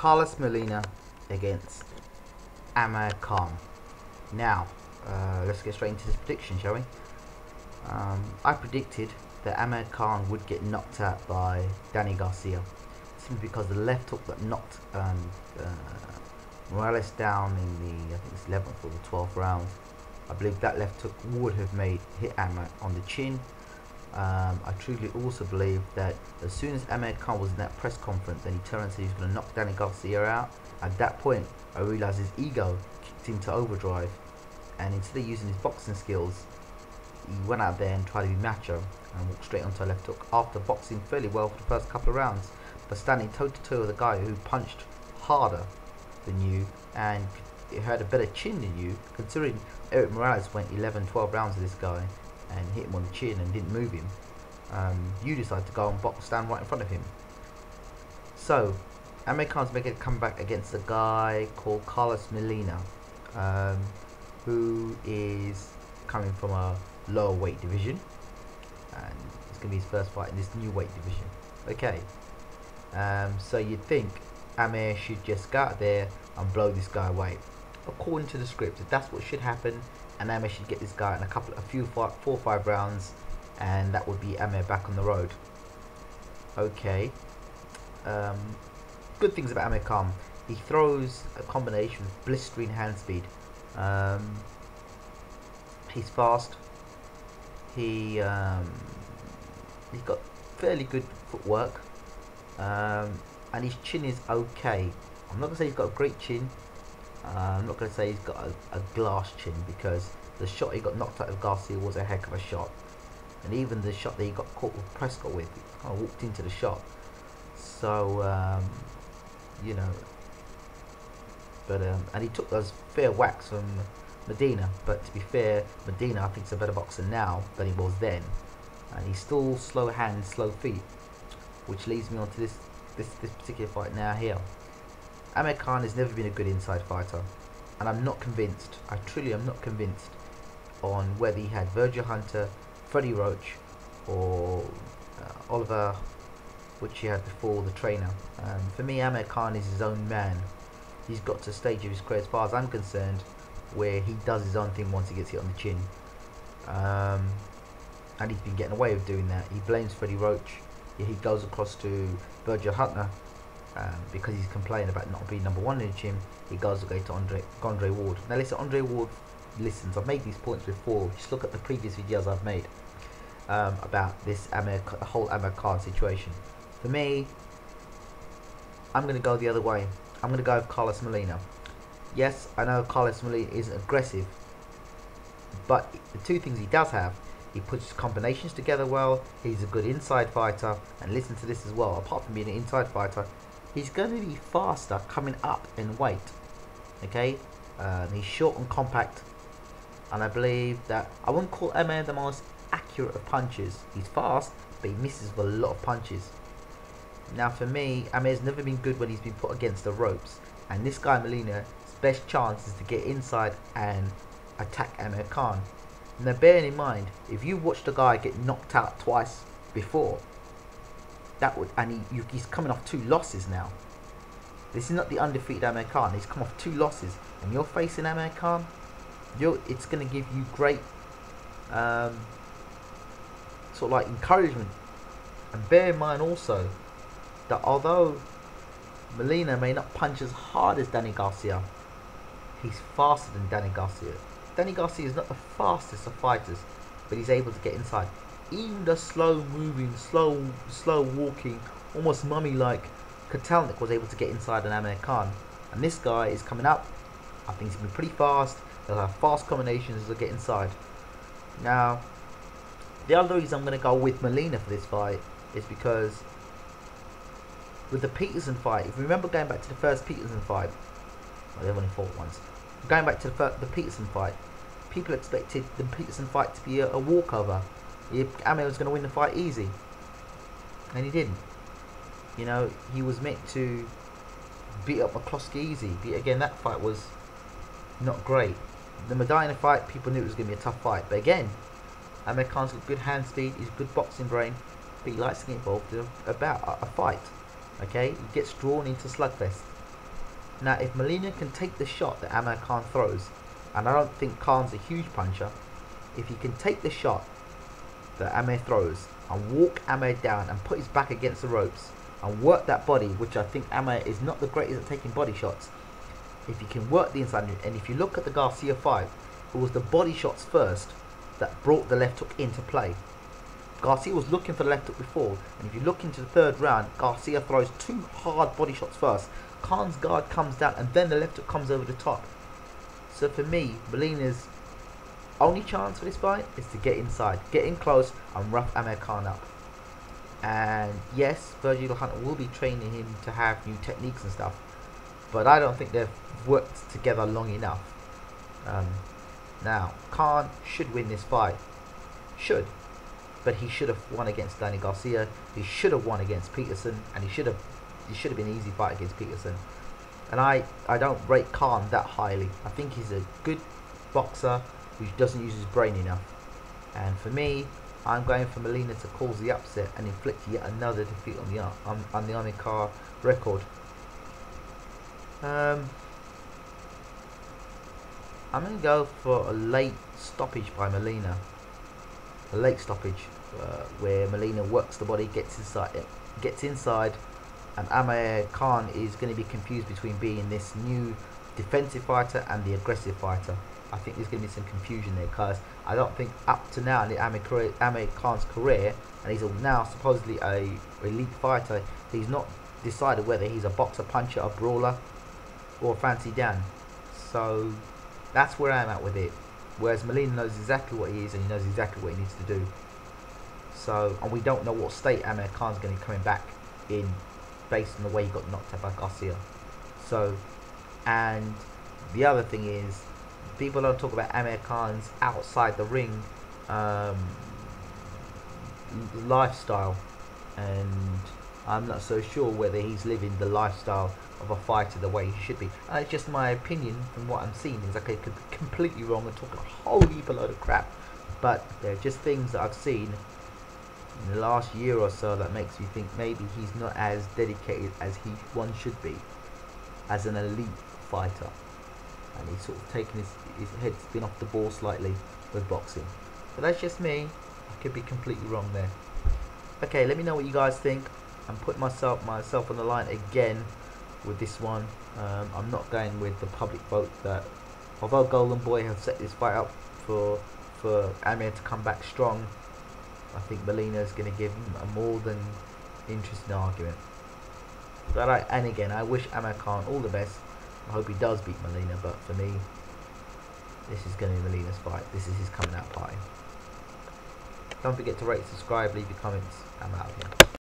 Carlos Molina against Amir Khan. Now, let's get straight into this prediction, shall we? I predicted that Amir Khan would get knocked out by Danny Garcia, simply because the left hook that knocked Morales down in the, I think it's 11th or the 12th round. I believe that left hook would have hit Amir on the chin. I truly also believe that as soon as Amir Khan was in that press conference and he turned and said he was going to knock Danny Garcia out, at that point I realised his ego kicked into overdrive, and instead of using his boxing skills, he went out there and tried to be macho and walked straight onto a left hook after boxing fairly well for the first couple of rounds, but standing toe to toe with a guy who punched harder than you and had a better chin than you, considering Eric Morales went 11-12 rounds with this guy and hit him on the chin and didn't move him. You decided to go and stand right in front of him. So Amir Khan's making a comeback against a guy called Carlos Molina, who is coming from a lower weight division, and it's going to be his first fight in this new weight division. Okay, so you'd think Amir should just go out there and blow this guy away. According to the script, if that's what should happen, and Amir should get this guy in a few 4 or 5 rounds, and that would be Amir back on the road. Okay. Good things about Amir Khan: he throws a combination of blistering hand speed. He's fast. He's got fairly good footwork, and his chin is okay. I'm not gonna say he's got a great chin. I'm not going to say he's got a glass chin, because the shot he got knocked out of Garcia was a heck of a shot, and even the shot that he got caught with Prescott with, he kind of walked into the shot. So you know, but and he took those fair whacks from Medina. But to be fair, Medina I think is a better boxer now than he was then, and he's still slow hands, slow feet, which leads me on to this particular fight now here. Amir Khan has never been a good inside fighter, and I'm not convinced, I truly am not convinced, on whether he had Virgil Hunter, Freddie Roach, or Oliver, which he had before, the trainer. For me, Amir Khan is his own man. He's got to a stage of his career, as far as I'm concerned, where he does his own thing once he gets hit on the chin. And he's been getting away with doing that. He blames Freddie Roach. He goes across to Virgil Hunter, because he's complaining about not being #1 in the gym. He goes to go to Andre Ward. Now listen, Andre Ward listens. I've made these points before. Just look at the previous videos I've made about this whole Amir Khan situation. For me, I'm going to go the other way. I'm going to go with Carlos Molina. Yes, I know Carlos Molina isn't aggressive, but the two things he does have: he puts combinations together well, he's a good inside fighter, and listen to this as well, apart from being an inside fighter, he's going to be faster coming up in weight. Okay, he's short and compact, and I believe that I wouldn't call Amir the most accurate of punches. He's fast, but he misses with a lot of punches. Now for me, Amir's never been good when he's been put against the ropes, and this guy Molina's best chance is to get inside and attack Amir Khan. Now bearing in mind, if you watched a guy get knocked out twice before, that would, and he's coming off 2 losses now. This is not the undefeated Amir Khan. He's come off 2 losses, and you're facing Amir Khan. It's going to give you great sort of like encouragement. And bear in mind also that although Molina may not punch as hard as Danny Garcia, he's faster than Danny Garcia. Danny Garcia is not the fastest of fighters, but he's able to get inside. Even the slow moving, slow walking, almost mummy-like Katalnik was able to get inside an Amir Khan. And this guy is coming up. I think he's going to be pretty fast. They'll have fast combinations to get inside. Now, the other reason I'm going to go with Molina for this fight is because with the Peterson fight, if you remember going back to the first Peterson fight, well, they've only fought once. Going back to the Peterson fight, people expected the Peterson fight to be a walkover. Amir was going to win the fight easy, and he didn't. You know, he was meant to beat up McCloskey easy. But again, that fight was not great. The Medina fight, people knew it was going to be a tough fight, but again, Amir Khan's got good hand speed, he's a good boxing brain, but he likes to get involved in a fight. Okay, he gets drawn into slugfest. Now, if Molina can take the shot that Amir Khan throws, and I don't think Khan's a huge puncher, if he can take the shot that Amir throws and walk Amir down and put his back against the ropes and work that body, which I think Amir is not the greatest at taking body shots. If he can work the inside, and if you look at the Garcia fight, it was the body shots first that brought the left hook into play. Garcia was looking for the left hook before, and if you look into the third round, Garcia throws 2 hard body shots first. Khan's guard comes down, and then the left hook comes over the top. So for me, Molina's only chance for this fight is to get inside, get in close, and rough Amir Khan up. And yes, Virgil Hunter will be training him to have new techniques and stuff, but I don't think they've worked together long enough. Now, Khan should win this fight. Should. But he should have won against Danny Garcia. He should have won against Peterson, and he should have been an easy fight against Peterson. And I don't rate Khan that highly. I think he's a good boxer who doesn't use his brain enough. And for me, I'm going for Molina to cause the upset and inflict yet another defeat on the Amir Khan record. I'm going to go for a late stoppage by Molina. A late stoppage where Molina works the body, gets inside, and Amir Khan is going to be confused between being this new defensive fighter and the aggressive fighter. I think there's going to be some confusion there, because I don't think up to now in Amir Khan's career, and he's now supposedly a elite fighter, he's not decided whether he's a boxer, puncher, a brawler, or a fancy Dan. So that's where I'm at with it. Whereas Molina knows exactly what he is, and he knows exactly what he needs to do. So, and we don't know what state Amir Khan's going to be coming back in based on the way he got knocked out by Garcia. So, and the other thing is, people don't talk about Amir Khan's outside the ring lifestyle, and I'm not so sure whether he's living the lifestyle of a fighter the way he should be. It's just my opinion from what I'm seeing. Is okay, could be completely wrong and talking a whole heap of load of crap, but they're just things that I've seen in the last year or so that makes me think maybe he's not as dedicated as one should be as an elite fighter, and he's sort of taken his head spin off the ball slightly with boxing. But that's just me. I could be completely wrong there. Okay, let me know what you guys think. I'm putting myself on the line again with this one. I'm not going with the public vote that, although Golden Boy have set this fight up for Amir to come back strong, I think Molina is going to give him a more than interesting argument. But and again, I wish Amir Khan all the best. I hope he does beat Molina, but for me, this is going to be Molina's fight. This is his coming out party. Don't forget to rate, subscribe, leave your comments. I'm out of here.